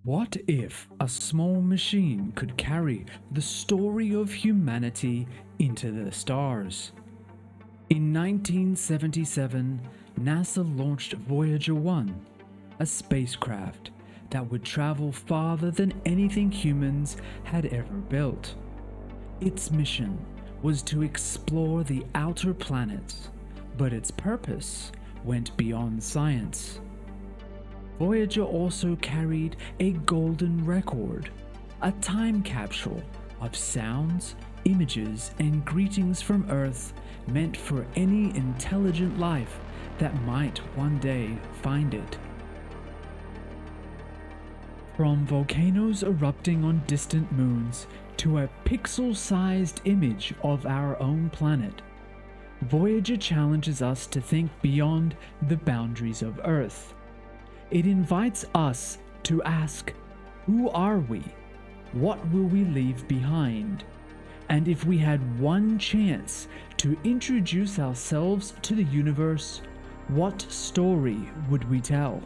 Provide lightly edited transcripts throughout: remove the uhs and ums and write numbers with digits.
What if a small machine could carry the story of humanity into the stars? In 1977, NASA launched Voyager 1, a spacecraft that would travel farther than anything humans had ever built. Its mission was to explore the outer planets, but its purpose went beyond science. Voyager also carried a golden record, a time capsule of sounds, images, and greetings from Earth meant for any intelligent life that might one day find it. From volcanoes erupting on distant moons to a pixel-sized image of our own planet, Voyager challenges us to think beyond the boundaries of Earth. It invites us to ask, who are we? What will we leave behind? And if we had one chance to introduce ourselves to the universe, what story would we tell?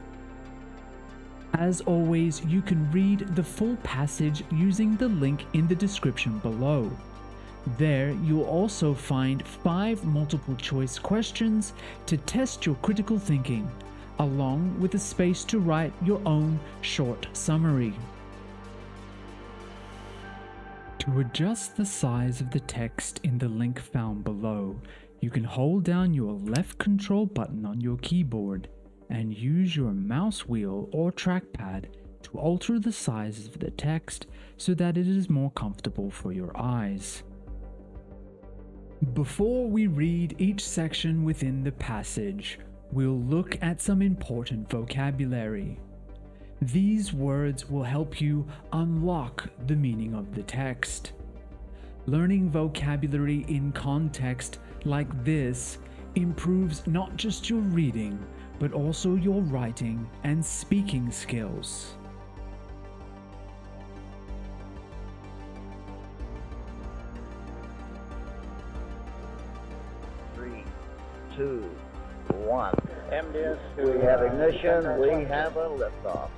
As always, you can read the full passage using the link in the description below. There, you'll also find 5 multiple-choice questions to test your critical thinking, along with a space to write your own short summary. To adjust the size of the text in the link found below, you can hold down your left control button on your keyboard and use your mouse wheel or trackpad to alter the size of the text so that it is more comfortable for your eyes. Before we read each section within the passage, we'll look at some important vocabulary. These words will help you unlock the meaning of the text. Learning vocabulary in context like this improves not just your reading, but also your writing and speaking skills. 3, 2, 1. MDS, we have ignition, we have a liftoff.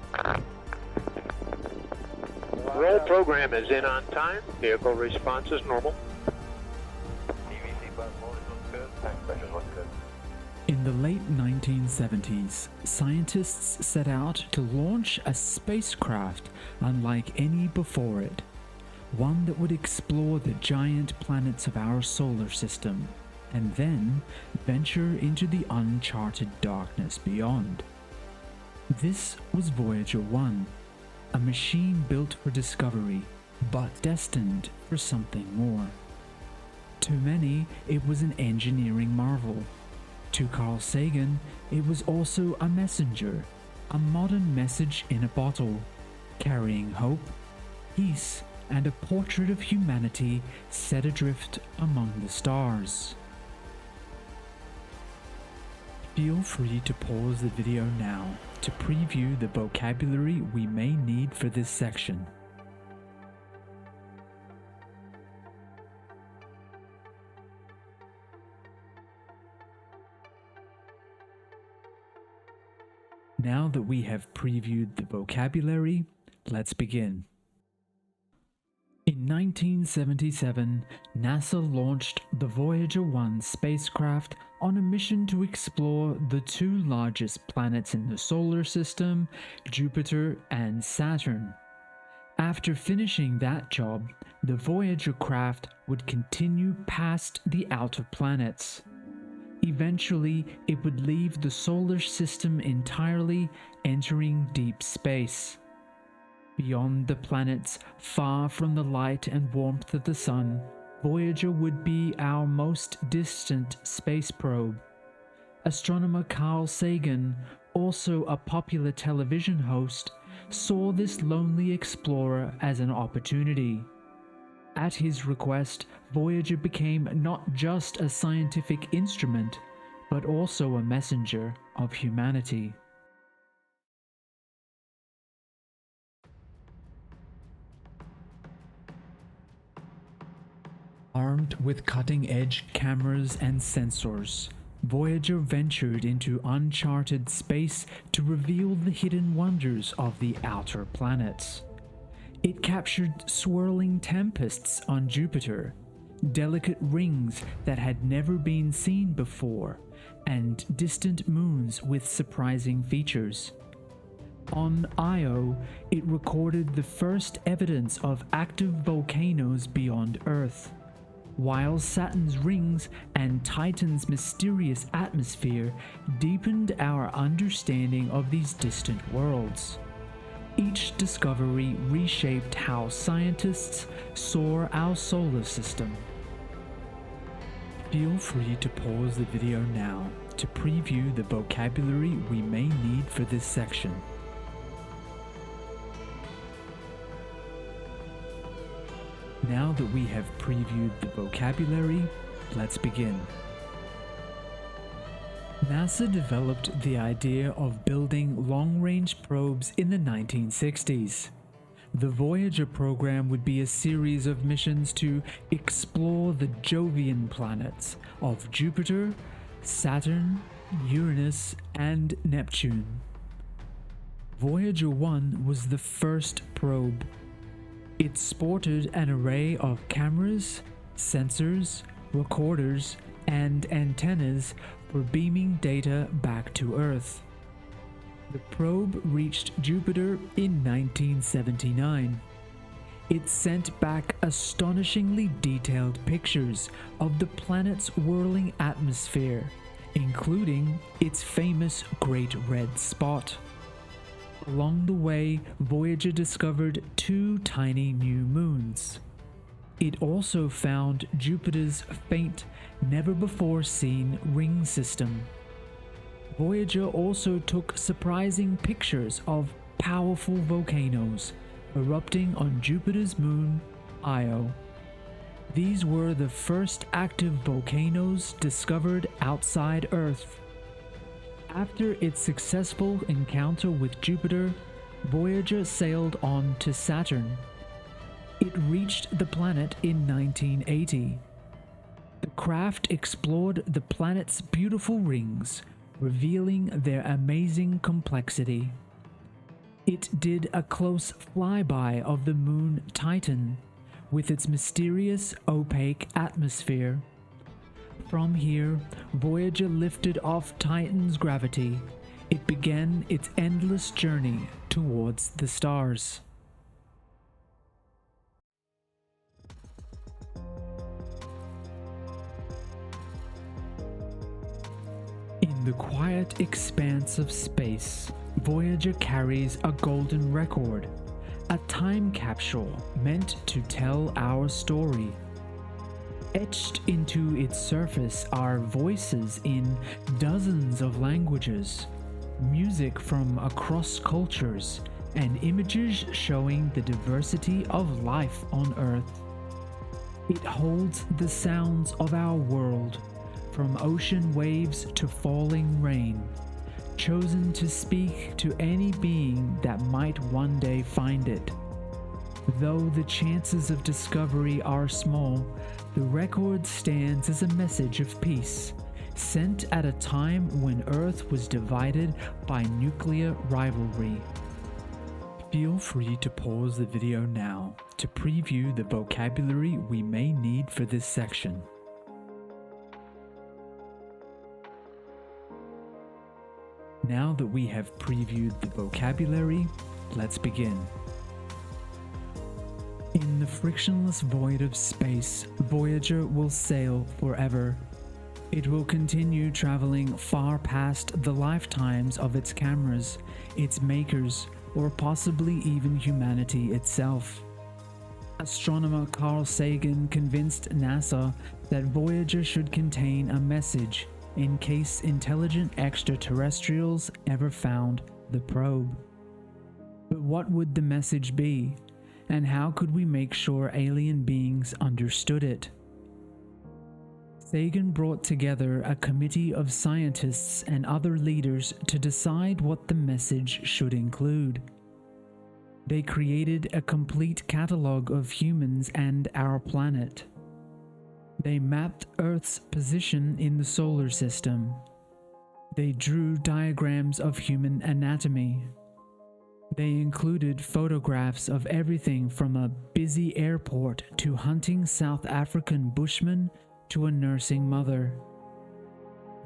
Roll program is in on time. Vehicle response is normal. DVC bus motors look good, tank pressures look good. In the late 1970s, scientists set out to launch a spacecraft unlike any before it, one that would explore the giant planets of our solar system, and then venture into the uncharted darkness beyond. This was Voyager 1, a machine built for discovery, but destined for something more. To many, it was an engineering marvel. To Carl Sagan, it was also a messenger, a modern message in a bottle, carrying hope, peace, and a portrait of humanity set adrift among the stars. Feel free to pause the video now to preview the vocabulary we may need for this section. Now that we have previewed the vocabulary, let's begin. In 1977, NASA launched the Voyager 1 spacecraft on a mission to explore the 2 largest planets in the solar system, Jupiter and Saturn. After finishing that job, the Voyager craft would continue past the outer planets. Eventually, it would leave the solar system entirely, entering deep space. Beyond the planets, far from the light and warmth of the sun, Voyager would be our most distant space probe. Astronomer Carl Sagan, also a popular television host, saw this lonely explorer as an opportunity. At his request, Voyager became not just a scientific instrument, but also a messenger of humanity. Armed with cutting-edge cameras and sensors, Voyager ventured into uncharted space to reveal the hidden wonders of the outer planets. It captured swirling tempests on Jupiter, delicate rings that had never been seen before, and distant moons with surprising features. On Io, it recorded the first evidence of active volcanoes beyond Earth, while Saturn's rings and Titan's mysterious atmosphere deepened our understanding of these distant worlds. Each discovery reshaped how scientists saw our solar system. Feel free to pause the video now to preview the vocabulary we may need for this section. Now that we have previewed the vocabulary, let's begin. NASA developed the idea of building long-range probes in the 1960s. The Voyager program would be a series of missions to explore the Jovian planets of Jupiter, Saturn, Uranus, and Neptune. Voyager 1 was the first probe. It sported an array of cameras, sensors, recorders, and antennas for beaming data back to Earth. The probe reached Jupiter in 1979. It sent back astonishingly detailed pictures of the planet's whirling atmosphere, including its famous Great Red Spot. Along the way, Voyager discovered 2 tiny new moons. It also found Jupiter's faint, never-before-seen ring system. Voyager also took surprising pictures of powerful volcanoes erupting on Jupiter's moon, Io. These were the first active volcanoes discovered outside Earth. After its successful encounter with Jupiter, Voyager sailed on to Saturn. It reached the planet in 1980. The craft explored the planet's beautiful rings, revealing their amazing complexity. It did a close flyby of the moon Titan, with its mysterious, opaque atmosphere. From here, Voyager lifted off Titan's gravity. It began its endless journey towards the stars. In the quiet expanse of space, Voyager carries a golden record, a time capsule meant to tell our story. Etched into its surface are voices in dozens of languages, music from across cultures, and images showing the diversity of life on Earth. It holds the sounds of our world, from ocean waves to falling rain, chosen to speak to any being that might one day find it. Though the chances of discovery are small, the record stands as a message of peace, sent at a time when Earth was divided by nuclear rivalry. Feel free to pause the video now to preview the vocabulary we may need for this section. Now that we have previewed the vocabulary, let's begin. In the frictionless void of space, Voyager will sail forever. It will continue traveling far past the lifetimes of its cameras, its makers, or possibly even humanity itself. Astronomer Carl Sagan convinced NASA that Voyager should contain a message in case intelligent extraterrestrials ever found the probe. But what would the message be? And how could we make sure alien beings understood it? Sagan brought together a committee of scientists and other leaders to decide what the message should include. They created a complete catalog of humans and our planet. They mapped Earth's position in the solar system. They drew diagrams of human anatomy. They included photographs of everything from a busy airport to hunting South African bushmen to a nursing mother.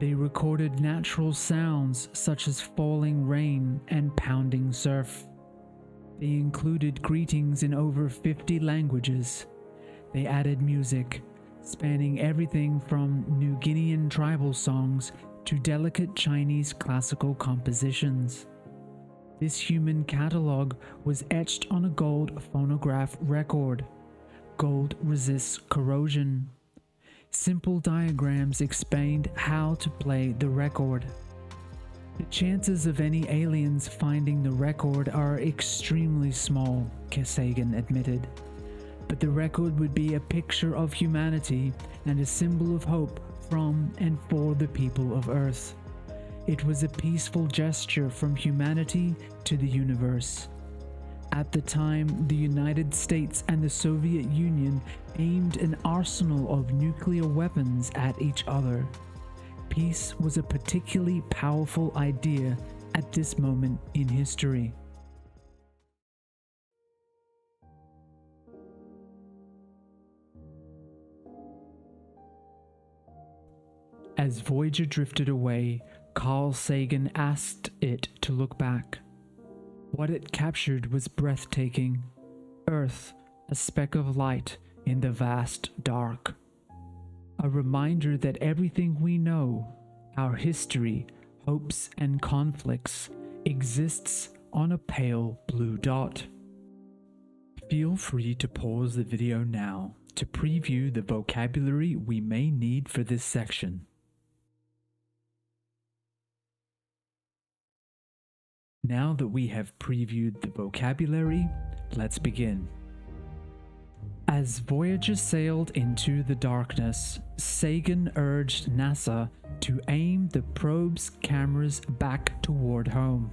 They recorded natural sounds such as falling rain and pounding surf. They included greetings in over 50 languages. They added music, spanning everything from New Guinean tribal songs to delicate Chinese classical compositions. This human catalog was etched on a gold phonograph record. Gold resists corrosion. Simple diagrams explained how to play the record. The chances of any aliens finding the record are extremely small, Sagan admitted. But the record would be a picture of humanity and a symbol of hope from and for the people of Earth. It was a peaceful gesture from humanity to the universe. At the time, the United States and the Soviet Union aimed an arsenal of nuclear weapons at each other. Peace was a particularly powerful idea at this moment in history. As Voyager drifted away, Carl Sagan asked it to look back. What it captured was breathtaking. Earth, a speck of light in the vast dark. A reminder that everything we know, our history, hopes and conflicts, exists on a pale blue dot. Feel free to pause the video now to preview the vocabulary we may need for this section. Now that we have previewed the vocabulary, let's begin. As Voyager sailed into the darkness, Sagan urged NASA to aim the probe's cameras back toward home.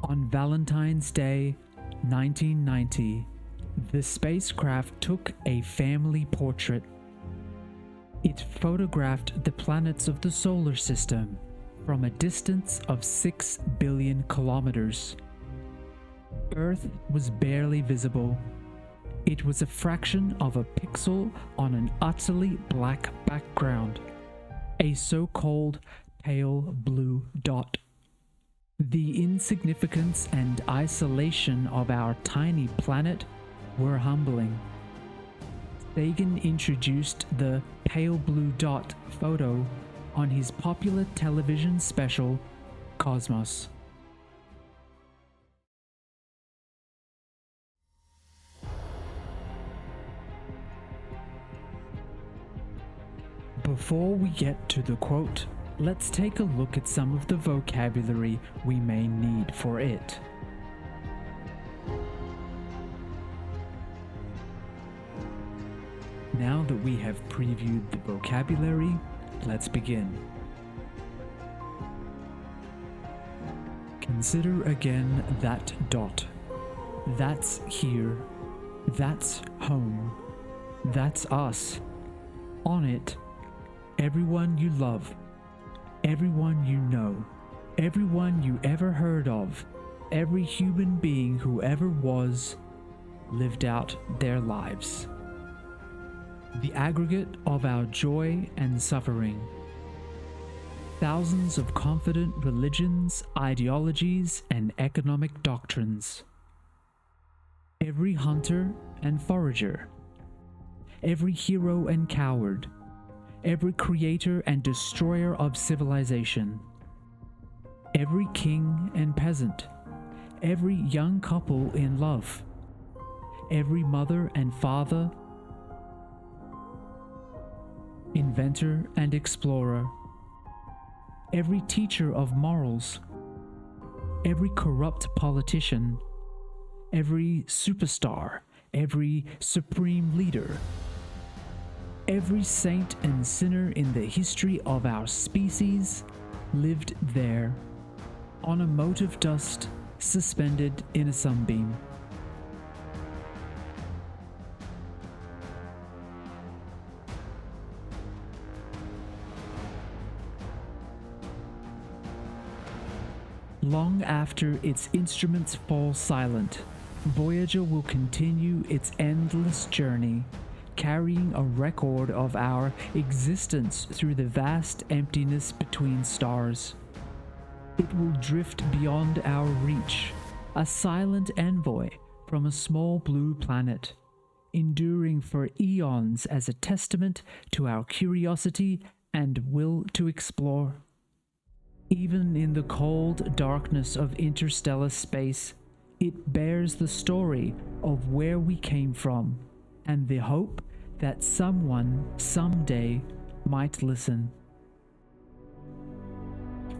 On Valentine's Day, 1990, the spacecraft took a family portrait. It photographed the planets of the solar system from a distance of 6 billion kilometers. Earth was barely visible. It was a fraction of a pixel on an utterly black background, a so-called pale blue dot. The insignificance and isolation of our tiny planet were humbling. Sagan introduced the pale blue dot photo on his popular television special, Cosmos. Before we get to the quote, let's take a look at some of the vocabulary we may need for it. Now that we have previewed the vocabulary, let's begin. Consider again that dot. That's here. That's home. That's us. On it, everyone you love, everyone you know, everyone you ever heard of, every human being who ever was, lived out their lives. The aggregate of our joy and suffering. Thousands of confident religions, ideologies, and economic doctrines. Every hunter and forager. Every hero and coward. Every creator and destroyer of civilization. Every king and peasant. Every young couple in love. Every mother and father. Inventor and explorer. Every teacher of morals. Every corrupt politician. Every superstar. Every supreme leader. Every saint and sinner in the history of our species lived there, on a mote of dust suspended in a sunbeam. Long after its instruments fall silent, Voyager will continue its endless journey, carrying a record of our existence through the vast emptiness between stars. It will drift beyond our reach, a silent envoy from a small blue planet, enduring for eons as a testament to our curiosity and will to explore. Even in the cold darkness of interstellar space, it bears the story of where we came from and the hope that someone someday might listen.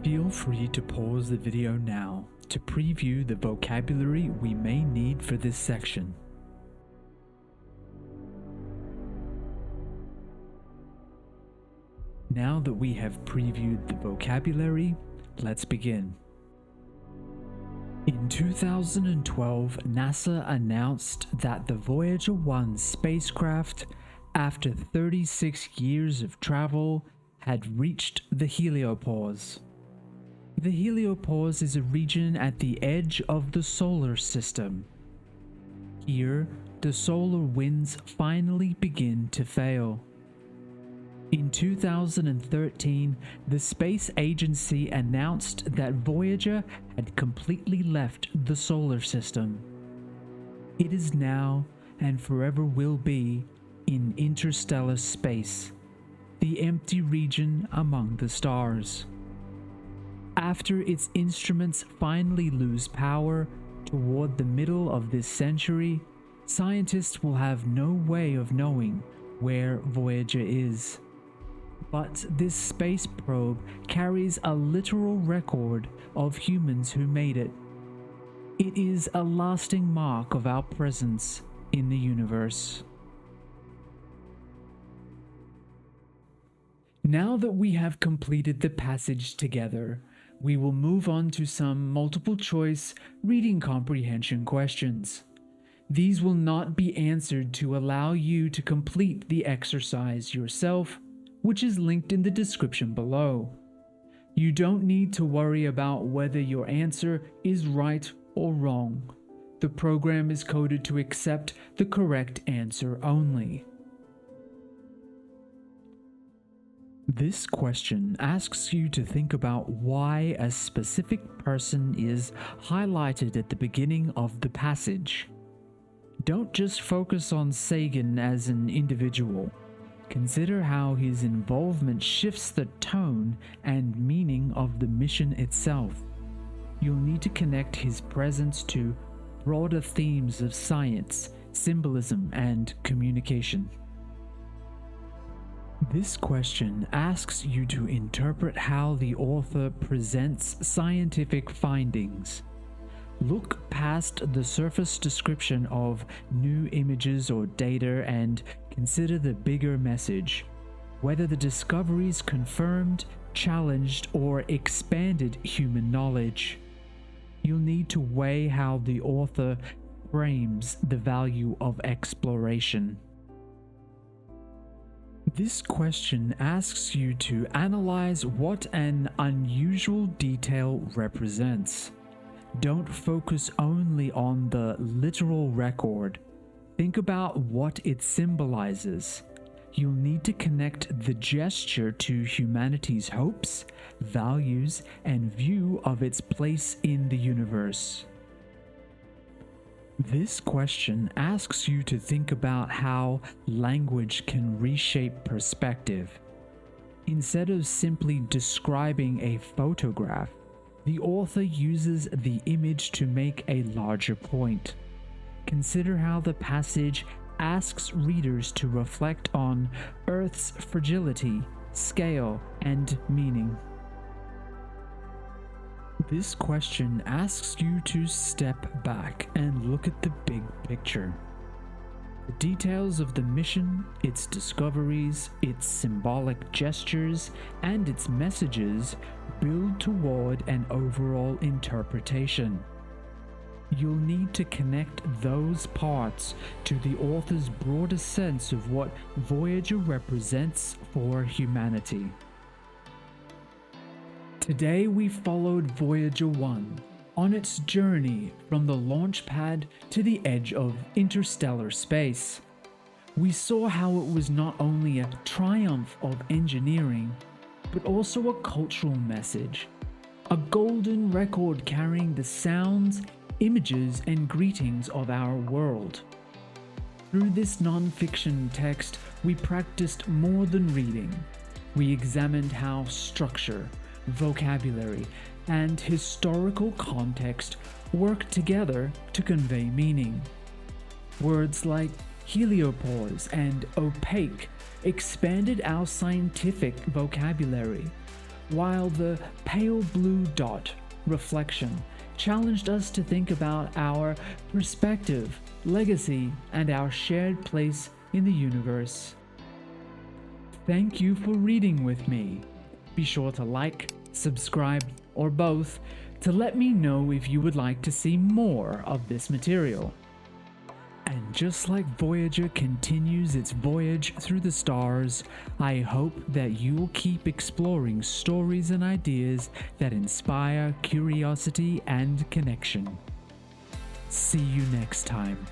Feel free to pause the video now to preview the vocabulary we may need for this section. Now that we have previewed the vocabulary, let's begin. In 2012, NASA announced that the Voyager 1 spacecraft, after 36 years of travel, had reached the heliopause. The heliopause is a region at the edge of the solar system. Here, the solar winds finally begin to fail. In 2013, the space agency announced that Voyager had completely left the solar system. It is now, and forever will be, in interstellar space, the empty region among the stars. After its instruments finally lose power toward the middle of this century, scientists will have no way of knowing where Voyager is. But this space probe carries a literal record of humans who made it. It is a lasting mark of our presence in the universe. Now that we have completed the passage together, we will move on to some multiple choice reading comprehension questions. These will not be answered to allow you to complete the exercise yourself, which is linked in the description below. You don't need to worry about whether your answer is right or wrong. The program is coded to accept the correct answer only. This question asks you to think about why a specific person is highlighted at the beginning of the passage. Don't just focus on Sagan as an individual. Consider how his involvement shifts the tone and meaning of the mission itself. You'll need to connect his presence to broader themes of science, symbolism, and communication. This question asks you to interpret how the author presents scientific findings. Look past the surface description of new images or data and consider the bigger message, whether the discoveries confirmed, challenged, or expanded human knowledge. You'll need to weigh how the author frames the value of exploration. This question asks you to analyze what an unusual detail represents. Don't focus only on the literal record. Think about what it symbolizes. You'll need to connect the gesture to humanity's hopes, values, and view of its place in the universe. This question asks you to think about how language can reshape perspective. Instead of simply describing a photograph, the author uses the image to make a larger point. Consider how the passage asks readers to reflect on Earth's fragility, scale, and meaning. This question asks you to step back and look at the big picture. The details of the mission, its discoveries, its symbolic gestures, and its messages build toward an overall interpretation. You'll need to connect those parts to the author's broader sense of what Voyager represents for humanity. Today we followed Voyager 1 on its journey from the launch pad to the edge of interstellar space. We saw how it was not only a triumph of engineering, but also a cultural message, a golden record carrying the sounds, images, and greetings of our world. Through this nonfiction text, we practiced more than reading. We examined how structure, vocabulary, and historical context work together to convey meaning. Words like heliopause and opaque expanded our scientific vocabulary, while the pale blue dot, reflection, challenged us to think about our perspective, legacy, and our shared place in the universe. Thank you for reading with me. Be sure to like, subscribe, or both to let me know if you would like to see more of this material. And just like Voyager continues its voyage through the stars, I hope that you'll keep exploring stories and ideas that inspire curiosity and connection. See you next time.